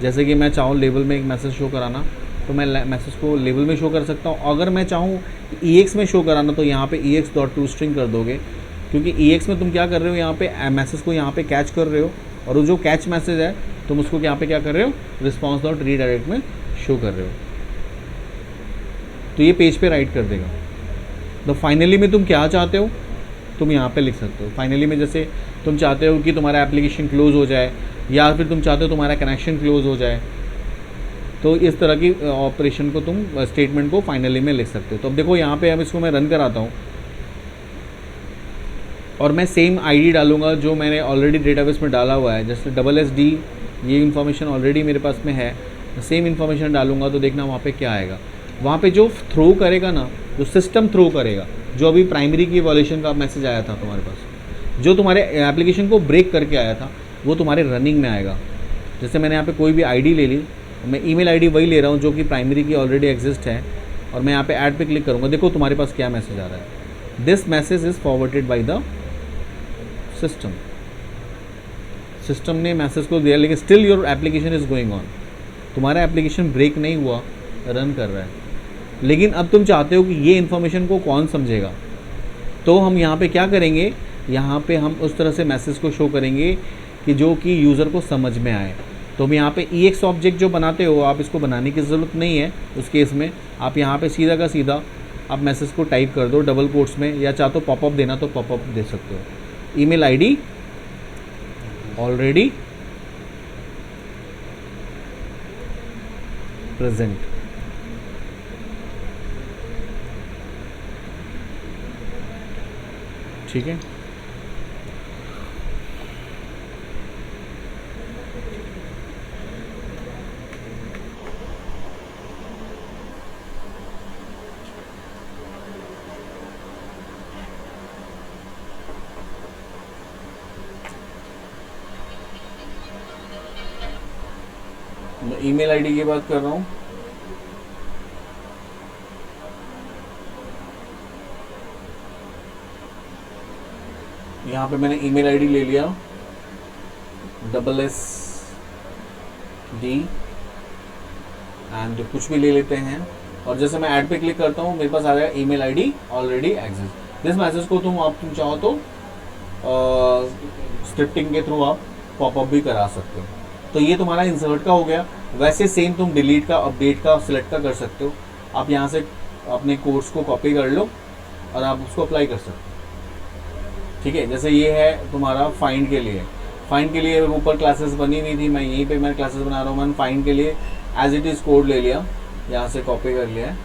जैसे कि मैं चाहूँ लेबल में एक मैसेज शो कराना, तो मैं मैसेज को लेबल में शो कर सकता हूँ। अगर मैं चाहूँ EX में शो कराना, तो यहाँ पे EX.toString कर दोगे, क्योंकि EX में तुम क्या कर रहे हो, यहाँ पे मैसेज को यहाँ पे कैच कर रहे हो, और वो जो कैच मैसेज है तुम उसको यहाँ पे क्या कर रहे हो, response.redirect में शो कर रहे हो। तो ये पेज पे राइट कर देगा। तो फाइनली में तुम क्या चाहते हो, तुम यहाँ पे लिख सकते हो। फाइनली में जैसे तुम चाहते हो कि तुम्हारा एप्लीकेशन क्लोज हो जाए, या फिर तुम चाहते हो तुम्हारा कनेक्शन क्लोज हो जाए, तो इस तरह की ऑपरेशन को तुम स्टेटमेंट को फाइनली में लिख सकते हो। तो अब देखो यहाँ पे अब इसको मैं रन कराता हूँ, और मैं सेम आईडी डालूंगा जो मैंने ऑलरेडी डेटाबेस में डाला हुआ है। जैसे SSD, ये इन्फॉर्मेशन ऑलरेडी मेरे पास में है, सेम इन्फॉर्मेशन डालूंगा, तो देखना वहाँ पे क्या आएगा। वहाँ पे जो थ्रो करेगा ना, जो सिस्टम थ्रो करेगा, जो अभी प्राइमरी की वॉल्यूशन का मैसेज आया था तुम्हारे पास, जो तुम्हारे एप्लीकेशन को ब्रेक करके आया था, वो तुम्हारे रनिंग में आएगा। जैसे मैंने यहाँ पे कोई भी आईडी ले ली, मैं ईमेल आईडी वही ले रहा हूँ जो कि प्राइमरी की ऑलरेडी एग्जिस्ट है, और मैं यहाँ पे ऐड पे क्लिक करूँगा। देखो तुम्हारे पास क्या मैसेज आ रहा है, this message is forwarded by the system. System ने मैसेज को दिया, लेकिन still your application is going on, तुम्हारा एप्लीकेशन ब्रेक नहीं हुआ, रन कर रहा है। लेकिन अब तुम चाहते हो कि ये इन्फॉर्मेशन को कौन समझेगा, तो हम यहाँ पे क्या करेंगे, यहाँ पे हम उस तरह से मैसेज को शो करेंगे कि जो कि यूज़र को समझ में आए। तो हम यहाँ पे EX ऑब्जेक्ट जो बनाते हो, आप इसको बनाने की ज़रूरत नहीं है उस केस में। आप यहाँ पे सीधा का सीधा आप मैसेज को टाइप कर दो डबल कोट्स में, या चाहो तो पॉपअप देना तो पॉपअप दे सकते हो। Email ID already present. ठीक है, मैं ईमेल आईडी की बात कर रहा हूँ। यहाँ पे मैंने ईमेल आईडी ले लिया SSD एंड कुछ भी ले लेते हैं, और जैसे मैं ऐड पे क्लिक करता हूँ मेरे पास आ गया email ID already exist. This message को तुम चाहो तो स्क्रिप्टिंग के थ्रू आप पॉपअप भी करा सकते हो। तो ये तुम्हारा इंसर्ट का हो गया। वैसे सेम तुम डिलीट का, अपडेट का, सिलेक्ट का कर सकते हो। आप यहाँ से अपने कोर्स को कॉपी कर लो और आप उसको अप्लाई कर सकते हो। ठीक है, जैसे ये है तुम्हारा फाइंड के लिए। फाइंड के लिए ऊपर क्लासेस बनी हुई थी, मैं यहीं पे मैं क्लासेस बना रहा हूँ। मैंने फाइंड के लिए एज इट इज़ कोड ले लिया, यहाँ से कॉपी कर लिया है।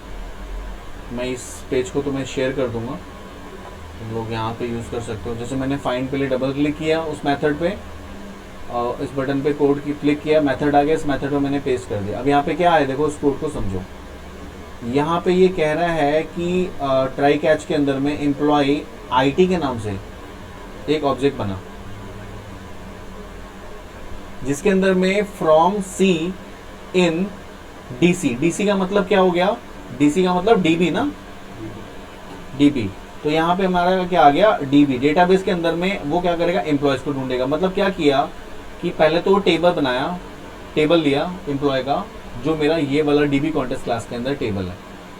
मैं इस पेज को तुम्हें शेयर कर दूंगा, तुम लोग यहाँ पे यूज़ कर सकते हो। जैसे मैंने फाइंड पे लिए डबल क्लिक किया उस मेथड पे, और इस बटन पे कोड की क्लिक किया, मेथड आ गया, इस मेथड पे मैंने पेस्ट कर दिया। अब यहाँ पे क्या है, देखो इस कोड को समझो। यहाँ पे ये कह रहा है कि ट्राई कैच के अंदर में एम्प्लॉय IT के नाम से एक ऑब्जेक्ट बना, जिसके अंदर में from C in DC। DC का मतलब क्या हो गया, DC का मतलब DB ना, DB। तो यहाँ पे हमारा क्या आ गया, DB। डेटाबेस के अंदर में वो क्या करेगा, एम्प्लॉयज को ढूंढेगा। मतलब क्या किया कि पहले तो वो टेबल बनाया, टेबल लिया एम्प्लॉय का, जो मेरा ये वाला DB कॉन्टेस्ट क्लास के अंदर टेबल है।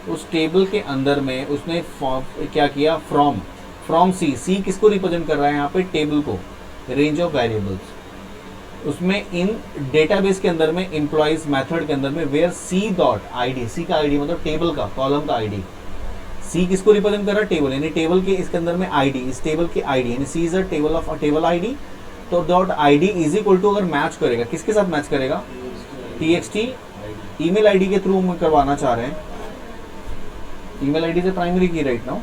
उस टेबल के अंदर में उसने क्या किया, फ्रॉम C किसको रिप्रेजेंट कर रहा है यहाँ पे, टेबल को, रेंज ऑफ वेरिएबल्स। उसमें इन डेटाबेस के अंदर में एम्प्लॉयज मेथड के अंदर में वेयर C.id, C का ID मतलब टेबल का, कॉलम का ID। C किसको रिप्रेजेंट कर रहा है, टेबल, यानी टेबल के इसके अंदर में ID, इस टेबल के ID, यानी C is a table of table ID। तो dot ID is equal to, अगर मैच करेगा किसके साथ मैच करेगा, TXT ईमेल आईडी के थ्रू हम करवाना चाह रहे हैं। ईमेल आईडी से प्राइमरी की राइट नाउ।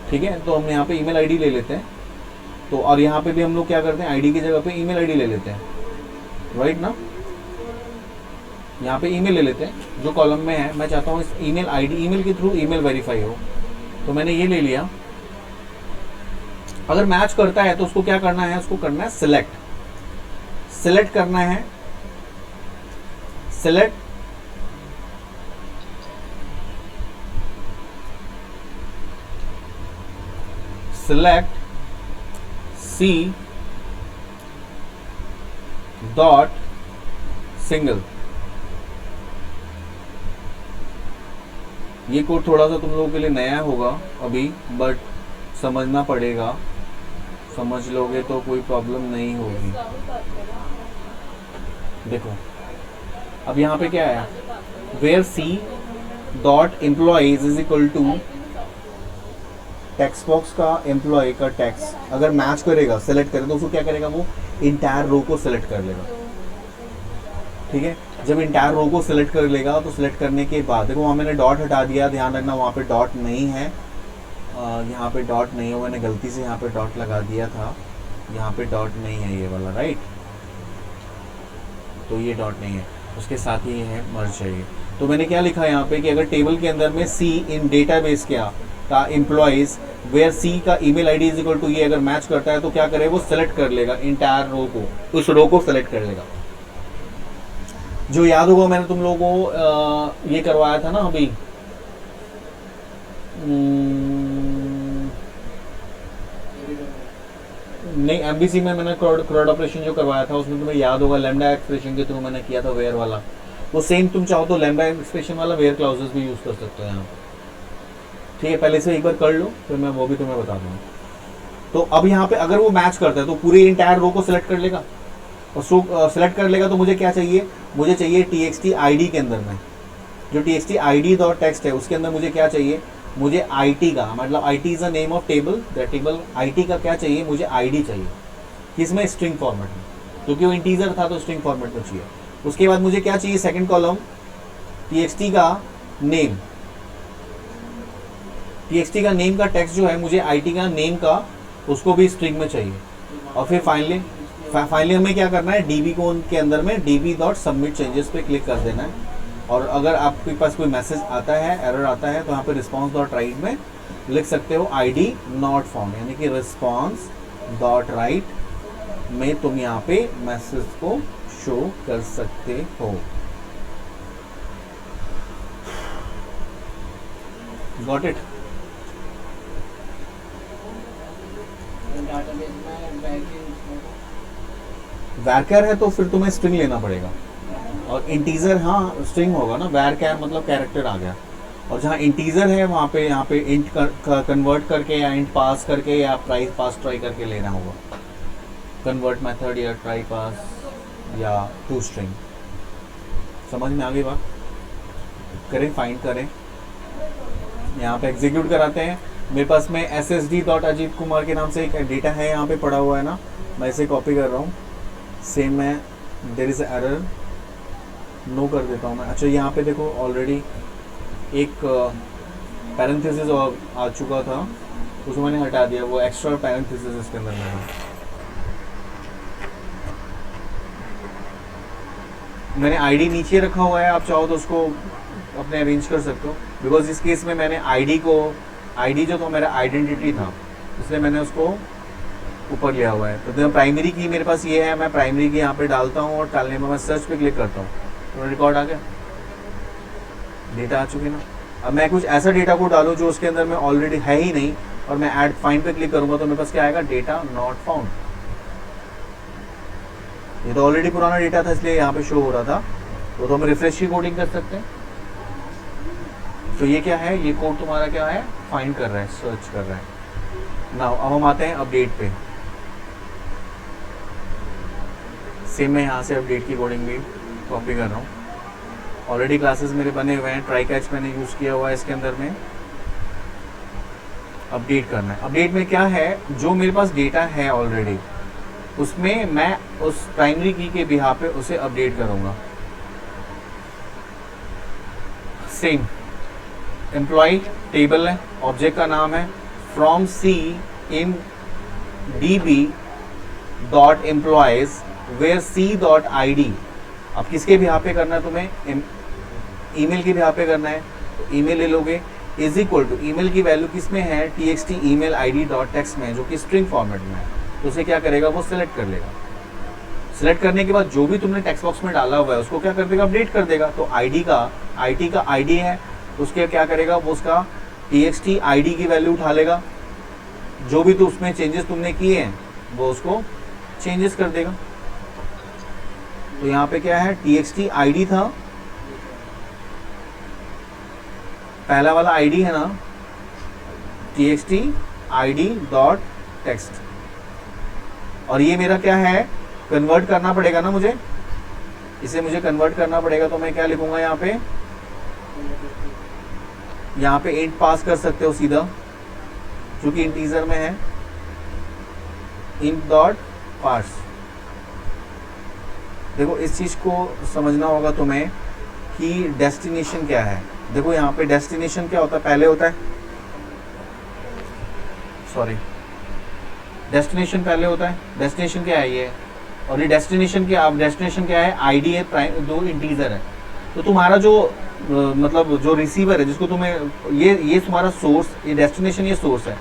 ठीक है, तो हम यहाँ पे ईमेल आईडी ले लेते हैं। तो और यहाँ पे भी हम लोग क्या करते हैं, आईडी की जगह पे ईमेल आईडी ले लेते हैं, राइट ना। यहाँ पे ईमेल ले लेते हैं जो कॉलम में है। मैं चाहता हूँ इस ईमेल आईडी, ईमेल के थ्रू ईमेल वेरीफाई हो, तो मैंने ये ले लिया। अगर मैच करता है तो उसको क्या करना है, उसको करना है सिलेक्ट करना है, सिलेक्ट C डॉट सिंगल। ये कोड थोड़ा सा तुम लोगों के लिए नया होगा अभी, बट समझना पड़ेगा। समझ लोगे तो कोई प्रॉब्लम नहीं होगी। देखो अब यहाँ पे क्या है, where C dot employees is equal to text box का एम्प्लॉय का टेक्स्ट अगर मैच करेगा, सेलेक्ट करे, तो उसको क्या करेगा, वो इंटायर रो को सिलेक्ट कर लेगा। ठीक है, जब इंटायर रो को सिलेक्ट कर लेगा तो सिलेक्ट करने के बाद देखो वहाँ मैंने डॉट हटा दिया, ध्यान रखना वहाँ पे डॉट नहीं है, यहाँ पे डॉट नहीं है, मैंने गलती से यहाँ पे डॉट लगा दिया था, यहाँ पे डॉट नहीं है ये वाला, राइट। तो ये डॉट नहीं है, उसके साथ ही है मर्ज चाहिए। तो मैंने क्या लिखा यहाँ पे कि अगर टेबल के अंदर में C इन डेटाबेस क्या का एम्प्लॉइज वेयर C का email ID is equal to ये अगर मैच करता है तो क्या करे, वो सेलेक्ट कर लेगा इंटायर रो को, उस रो को सेलेक्ट कर लेगा। जो याद होगा मैंने तुम लोगों को ये करवाया था ना अभी, नहीं, एमबीसी में मैंने क्रॉड ऑपरेशन जो करवाया था उसमें तुम्हें याद होगा लैम्डा एक्सप्रेशन के थ्रू मैंने किया था वेयर वाला, वो सेम तुम चाहो तो लैम्डा एक्सप्रेशन वाला वेयर क्लाउजेस भी यूज़ कर सकते हो यहाँ पर। ठीक है, पहले से एक बार कर लो फिर मैं वो भी तुम्हें बता दूँगा। तो अब यहाँ पे अगर वो मैच करता है तो पूरी इंटायर रो को सिलेक्ट कर लेगा, और सिलेक्ट कर लेगा तो मुझे क्या चाहिए, मुझे चाहिए txt id के अंदर में जो txt id डॉट टेक्स्ट है उसके अंदर मुझे क्या चाहिए, मुझे it का मतलब it is a name of table, that table it का क्या चाहिए, मुझे id चाहिए, किसमें, स्ट्रिंग फॉर्मेट में, क्योंकि वो इंटीजर था तो स्ट्रिंग फॉर्मेट में चाहिए। उसके बाद मुझे क्या चाहिए, सेकंड कॉलम txt का नेम, txt का नेम का टेक्स्ट जो है मुझे it का नेम का उसको भी स्ट्रिंग में चाहिए। और फिर फाइनली हमें क्या करना है, db को उनके अंदर में db डॉट सबमिट चेंजेस पे क्लिक कर देना है। और अगर आपके पास कोई मैसेज आता है, एरर आता है, तो यहाँ पे रिस्पॉन्स डॉट राइट में लिख सकते हो id नॉट फाउंड, यानी कि रिस्पॉन्स डॉट राइट में तुम यहाँ पे मैसेज को शो कर सकते हो। Got it? वैरकैर है तो फिर तुम्हें स्ट्रिंग लेना पड़ेगा, और इंटीजर हाँ स्ट्रिंग होगा ना, वैरकैर मतलब कैरेक्टर आ गया। और जहाँ इंटीजर है वहाँ पे यहाँ पे इंट कन्वर्ट करके या इंट पास करके या पास ट्राई करके लेना होगा, कन्वर्ट मेथड या ट्राई पास या टू स्ट्रिंग। समझ में आ गई बात? करें, फाइंड करें, यहाँ पे एग्जीक्यूट कराते हैं। मेरे पास में ssd.अजीत कुमार के नाम से एक डेटा है यहाँ पे पड़ा हुआ है ना, मैं इसे कॉपी कर रहा हूँ, सेम मैं देयर इज एरर नो कर देता हूँ मैं। अच्छा यहाँ पे देखो ऑलरेडी एक पैरेंथेसिस आ चुका था, उसको मैंने हटा दिया, वो एक्स्ट्रा पैरेंथेसिस इसके अंदर में मैंने आईडी नीचे रखा हुआ है, आप चाहो तो उसको अपने अरेंज कर सकते हो। बिकॉज इस केस में मैंने आईडी जो तो मेरा आइडेंटिटी था इसलिए मैंने उसको ऊपर लिया हुआ है। तो प्राइमरी की मेरे पास ये है, मैं प्राइमरी की यहाँ पे डालता हूँ और डालने में मैं सर्च पे क्लिक करता हूँ तो रिकॉर्ड आ गया, डेटा आ चुकी ना। अब मैं कुछ ऐसा डेटा को डालूँ जो उसके अंदर में ऑलरेडी है ही नहीं, और मैं ऐड फाइंड पे क्लिक करूँगा तो मेरे पास क्या आएगा, डेटा नॉट फाउंड। ये तो ऑलरेडी पुराना डेटा था इसलिए यहाँ पे शो हो रहा था, तो हम रिफ्रेश की कोडिंग कर सकते हैं। तो ये क्या है, ये कोड तुम्हारा क्या है, फाइंड कर रहा है, सर्च कर रहा है। नाउ अब हम आते हैं अपडेट पे। सेम मैं यहाँ से अपडेट की कोडिंग भी कॉपी कर रहा हूँ, ऑलरेडी क्लासेस मेरे बने हुए हैं, ट्राई कैच मैंने यूज़ किया हुआ है इसके अंदर में। अपडेट करना है, अपडेट में क्या है, जो मेरे पास डेटा है ऑलरेडी उसमें मैं उस प्राइमरी की के बिहाफ पे उसे अपडेट करूँगा। सेम एम्प्लॉय टेबल है, ऑब्जेक्ट का नाम है from C in db dot employees where C dot I D. अब किसके भी यहाँ पे करना है तुम्हें, ईमेल के भी यहाँ पे करना है, तो ईमेल ले लोगे, इज इक्वल टू ईमेल की वैल्यू किस में है, txt email id dot text में, जो कि स्ट्रिंग फॉर्मेट में है। तो उसे क्या करेगा, वो सिलेक्ट कर लेगा। सिलेक्ट करने के बाद जो भी तुमने टेक्स्ट बॉक्स में डाला हुआ है उसको क्या कर देगा, अपडेट कर देगा। तो id का id है, उसके क्या करेगा, वो उसका txt id की वैल्यू उठा लेगा, जो भी तो उसमें चेंजेस तुमने किए हैं वो उसको चेंजेस कर देगा। तो यहाँ पे क्या है, txt id था, पहला वाला id है ना, txt id डॉट टेक्स्ट, और ये मेरा क्या है, कन्वर्ट करना पड़ेगा ना मुझे, इसे मुझे कन्वर्ट करना पड़ेगा। तो मैं क्या लिखूंगा यहाँ पे इंट पास कर सकते हो सीधा, क्योंकि इंटीजर में है, इंट डॉट पार्स। देखो इस चीज को समझना होगा तुम्हें कि डेस्टिनेशन क्या है। देखो यहाँ पे डेस्टिनेशन क्या होता है, पहले होता है, सॉरी डेस्टिनेशन पहले होता है, डेस्टिनेशन क्या है ये, और ये डेस्टिनेशन क्या, अब डेस्टिनेशन क्या है, आईडी है, प्राइम दो इंटीजर है। तो तुम्हारा जो मतलब जो रिसीवर है जिसको तुम्हें ये तुम्हारा सोर्स, ये डेस्टिनेशन, ये सोर्स है,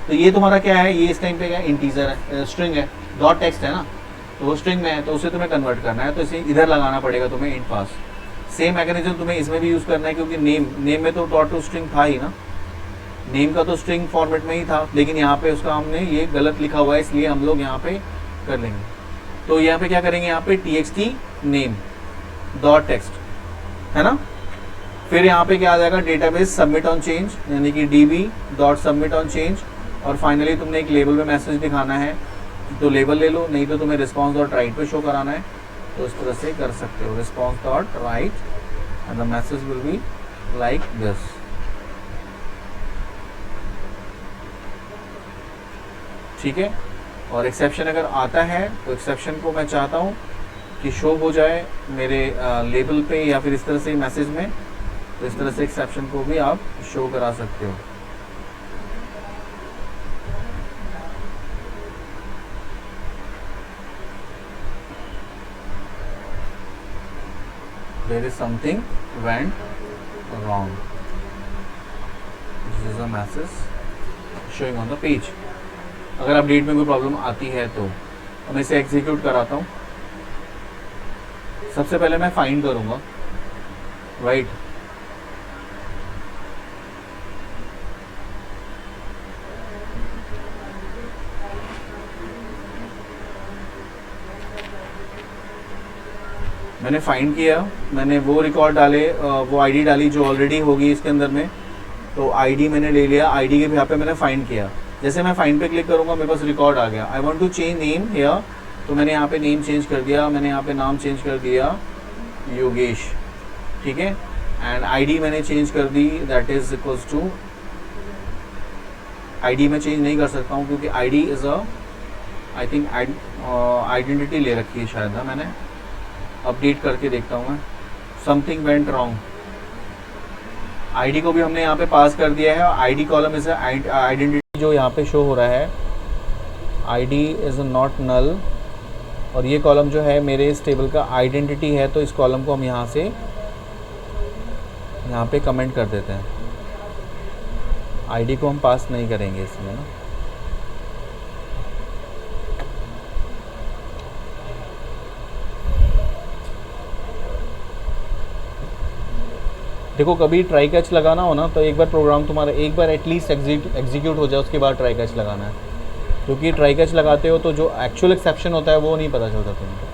तो ये तुम्हारा क्या है, ये इस टाइम पे क्या है, इंटीजर है, स्ट्रिंग है, डॉट टेक्स्ट है ना, तो वो स्ट्रिंग में है, तो उसे तुम्हें कन्वर्ट करना है, तो इसे इधर लगाना पड़ेगा तुम्हें, इंट पास। सेम मैकेनिज्म तुम्हें इसमें भी यूज़ करना है, क्योंकि नेम में तो डॉट टू स्ट्रिंग था ही ना, नेम का तो स्ट्रिंग फॉर्मेट में ही था, लेकिन यहाँ पे उसका हमने ये गलत लिखा हुआ है, इसलिए हम लोग यहाँ पे कर लेंगे। तो यहाँ पे क्या करेंगे, यहाँ पे txt नेम डॉट टेक्स्ट है ना। फिर यहाँ पे क्या आ जाएगा, डेटाबेस सबमिट ऑन चेंज, यानी कि db dot submit on change. और फाइनली तुमने एक लेबल में मैसेज दिखाना है तो लेबल ले लो, नहीं तो तुम्हें रिस्पॉन्स डॉट राइट पे शो कराना है, तो इस तरह से कर सकते हो, response dot right and the message will be like this. ठीक है। और एक्सेप्शन अगर आता है तो एक्सेप्शन को मैं चाहता हूँ कि शो हो जाए मेरे लेबल पे या फिर इस तरह से मैसेज में, तो इस तरह से एक्सेप्शन को भी आप शो करा सकते हो। There is something went wrong. This is a message showing on the page. अगर अपडेट में कोई प्रॉब्लम आती है तो मैं इसे एग्जीक्यूट कराता हूँ। सबसे पहले मैं फाइंड करूँगा, राइट। मैंने फाइंड किया, मैंने वो रिकॉर्ड डाले, वो आईडी डाली जो ऑलरेडी होगी इसके अंदर में, तो आईडी मैंने ले लिया, आईडी के यहाँ पे मैंने फाइंड किया। जैसे मैं फाइंड पे क्लिक करूँगा मेरे पास रिकॉर्ड आ गया। I want to change name here, तो मैंने यहाँ पे नेम चेंज कर दिया, मैंने यहाँ पे नाम चेंज कर दिया योगेश, ठीक है। एंड आईडी मैंने चेंज कर दी, that is equals to, ID मैं चेंज नहीं कर सकता हूँ क्योंकि ID is a, I think identity ले रखी है शायद ना मैंने। अपडेट करके देखता हूँ मैं। समथिंग वेंट रॉन्ग, आईडी को भी हमने यहाँ पे पास कर दिया है। आईडी कॉलम इज आइडेंटिटी जो यहाँ पे शो हो रहा है, आईडी इज नॉट नल, और ये कॉलम जो है मेरे इस टेबल का आइडेंटिटी है, तो इस कॉलम को हम यहाँ से यहाँ पे कमेंट कर देते हैं। आईडी को हम पास नहीं करेंगे इसमें ना। देखो कभी ट्राई कैच लगाना हो ना, तो एक बार प्रोग्राम तुम्हारा एक बार एटलीस्ट एग्जीक्यूट हो जाए, उसके बाद ट्राई कैच लगाना है। क्योंकि ट्राई कैच लगाते हो तो जो एक्चुअल एक्सेप्शन होता है वो नहीं पता चलता तुमको,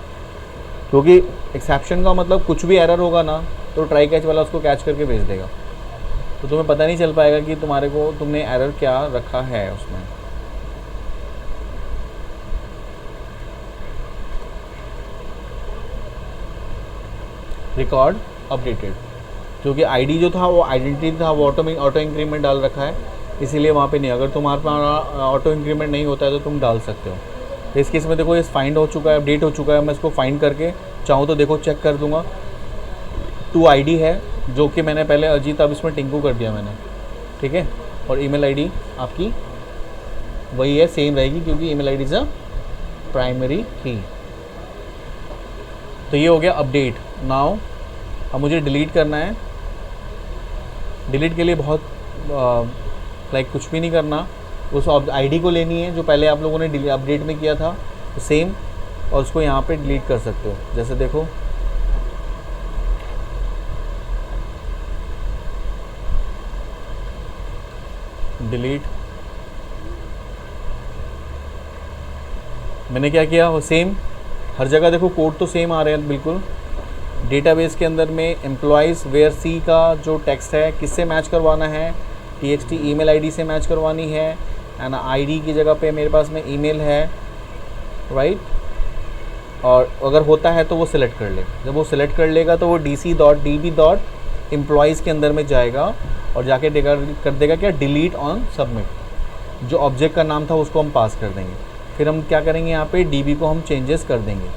क्योंकि एक्सेप्शन का मतलब कुछ भी एरर होगा ना तो ट्राई कैच वाला उसको कैच करके भेज देगा, तो तुम्हें पता नहीं चल पाएगा कि तुम्हारे को तुमने एरर क्या रखा है उसमें। रिकॉर्ड अपडेटेड, क्योंकि आईडी जो था वो आइडेंटिटी था, वो ऑटो इंक्रीमेंट डाल रखा है, इसीलिए वहाँ पे नहीं। अगर तुम्हारे पास ऑटो इंक्रीमेंट नहीं होता है तो तुम डाल सकते हो। तो इस केस में देखो ये फाइंड हो चुका है, अपडेट हो चुका है। मैं इसको फाइंड करके चाहूँ तो देखो चेक कर दूंगा। 2 आईडी है जो कि मैंने पहले अजीत, अब इसमें टिंकू कर दिया मैंने, ठीक है। और ईमेल आईडी आपकी वही है, सेम रहेगी, क्योंकि email ID is a primary key. तो ये हो गया अपडेट। नाउ अब मुझे डिलीट करना है। डिलीट के लिए बहुत लाइक कुछ भी नहीं करना, उस आईडी को लेनी है जो पहले आप लोगों ने अपडेट में किया था सेम, और उसको यहाँ पे डिलीट कर सकते हो। जैसे देखो डिलीट, मैंने क्या किया वो सेम, हर जगह देखो कोड तो सेम आ रहे हैं बिल्कुल। डेटाबेस के अंदर में एम्प्लॉइज़ वेयर सी का जो टेक्स्ट है किससे मैच करवाना है, txt ईमेल आईडी से मैच करवानी है, एंड आईडी की जगह पे मेरे पास में ईमेल है, राइट। और अगर होता है तो वो सिलेक्ट कर ले। जब वो सिलेक्ट कर लेगा तो वो dc.db.employees के अंदर में जाएगा और जाके कर देगा क्या, डिलीट ऑन सबमिट। जो ऑब्जेक्ट का नाम था उसको हम पास कर देंगे। फिर हम क्या करेंगे, यहाँ पे db को हम चेंजेस कर देंगे,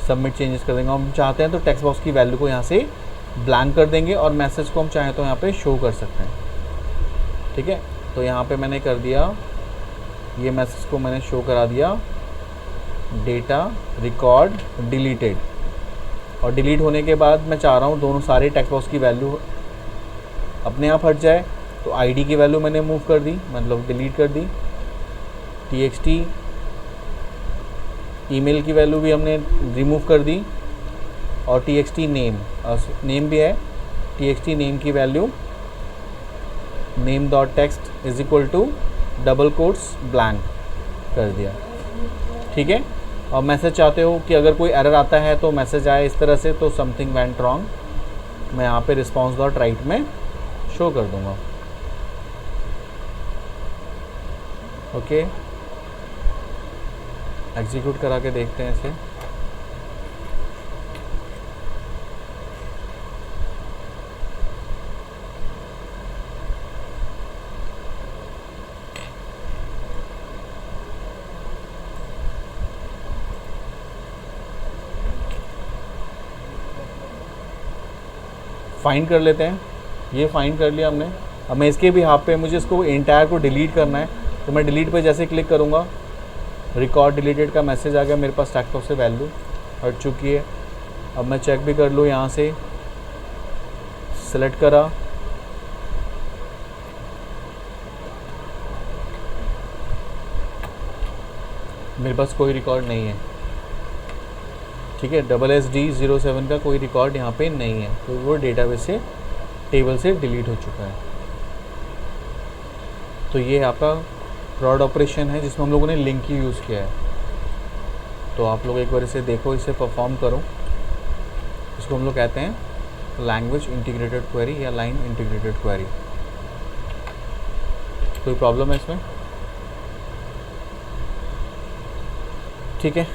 सबमिट चेंजेस कर देंगे। हम चाहते हैं तो टेक्स्ट बॉक्स की वैल्यू को यहाँ से ब्लैंक कर देंगे, और मैसेज को हम चाहें तो यहाँ पे शो कर सकते हैं, ठीक है। तो यहाँ पे मैंने कर दिया, ये मैसेज को मैंने शो करा दिया, डेटा रिकॉर्ड डिलीटेड। और डिलीट होने के बाद मैं चाह रहा हूँ दोनों सारे टेक्स्ट बॉक्स की वैल्यू अपने आप हट जाए, तो आईडी की वैल्यू मैंने मूव कर दी, मतलब डिलीट कर दी। txt ईमेल की वैल्यू भी हमने रिमूव कर दी, और txt नेम भी है, txt नेम की value name dot text is equal to double quotes blank कर दिया, ठीक है। और मैसेज चाहते हो कि अगर कोई एरर आता है तो मैसेज आए इस तरह से, तो समथिंग वेंट रॉन्ग, मैं यहाँ पे रिस्पॉन्स डॉट राइट में शो कर दूंगा। ओके, एग्जीक्यूट करा के देखते हैं इसे। फाइंड कर लेते हैं, ये फाइंड कर लिया हमने। अब मैं इसके भी हाफ पे, मुझे इसको एंटायर को डिलीट करना है, तो मैं डिलीट पे जैसे क्लिक करूँगा, रिकॉर्ड डिलीटेड का मैसेज आ गया मेरे पास, स्टैक टॉप से वैल्यू हट चुकी है। अब मैं चेक भी कर लूँ, यहाँ से सेलेक्ट करा, मेरे पास कोई रिकॉर्ड नहीं है, ठीक है। SSD07 का कोई रिकॉर्ड यहाँ पे नहीं है, तो वो डेटाबेस से, टेबल से डिलीट हो चुका है। तो ये आपका प्रॉड ऑपरेशन है जिसमें हम लोगों ने लिंक ही यूज़ किया है। तो आप लोग एक बार इसे देखो, इसे परफॉर्म करो। इसको हम लोग कहते हैं लैंग्वेज इंटीग्रेटेड क्वेरी या लाइन इंटीग्रेटेड क्वेरी। कोई प्रॉब्लम है इसमें? ठीक है।